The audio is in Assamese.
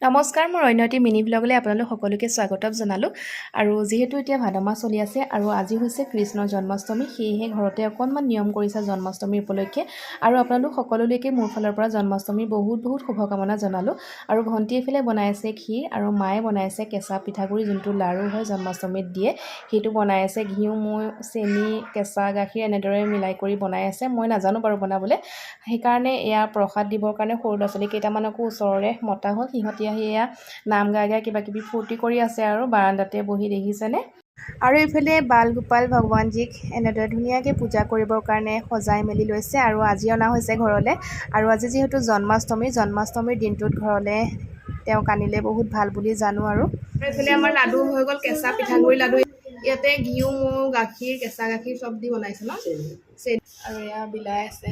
নমস্কাৰ, মোৰ অন্যটি মিনি ব্লগলৈ আপোনালোক সকলোকে স্বাগতম জনালোঁ। আৰু যিহেতু এতিয়া ভাদ মাহ চলি আছে আৰু আজি হৈছে কৃষ্ণৰ জন্মাষ্টমী, সেয়েহে ঘৰতে অকণমান নিয়ম কৰিছে জন্মাষ্টমীৰ উপলক্ষে। আৰু আপোনালোক সকলোলৈকে মোৰ ফালৰ পৰা জন্মাষ্টমীৰ বহুত শুভকামনা জনালোঁ। আৰু ভণ্টি এইফালে বনাই আছে ক্ষীৰ আৰু মায়ে বনাই আছে কেঁচা পিঠাগুড়ি, যোনটো লাড়ু হয় জন্মাষ্টমীত দিয়ে, সেইটো বনাই আছে। ঘিউ, মৌ, চেনি, কেঁচা গাখীৰ এনেদৰে মিলাই কৰি বনাই আছে। মই নাজানো বাৰু বনাবলৈ, সেইকাৰণে এয়া প্ৰসাদ দিবৰ কাৰণে সৰু ল'ৰা ছোৱালী কেইটামানকো ওচৰৰে মতা হ'ল। সিহঁতি আহি এয়া নাম গাই গাই কিবা কিবি ফূৰ্তি কৰি আছে আৰু বাৰান্দাতে বহি, দেখিছেনে। আৰু এইফালে বাল গোপাল ভগৱানজীক এনেদৰে ধুনীয়াকৈ পূজা কৰিবৰ কাৰণে সজাই মেলি লৈছে। আৰু আজি অনা হৈছে ঘৰলৈ। আৰু আজি যিহেতু জন্মাষ্টমীৰ দিনটোত ঘৰলৈ তেওঁক আনিলে বহুত ভাল বুলি জানো। আৰু এইফালে আমাৰ লাডু হৈ গ'ল, কেঁচা পিঠাগুড়ি লাডু। ইয়াতে ঘিউ, মৌ, গাখীৰ, কেঁচা গাখীৰ চব দি বনাইছে ন, চেনি আৰু এয়া বিলাই আছে।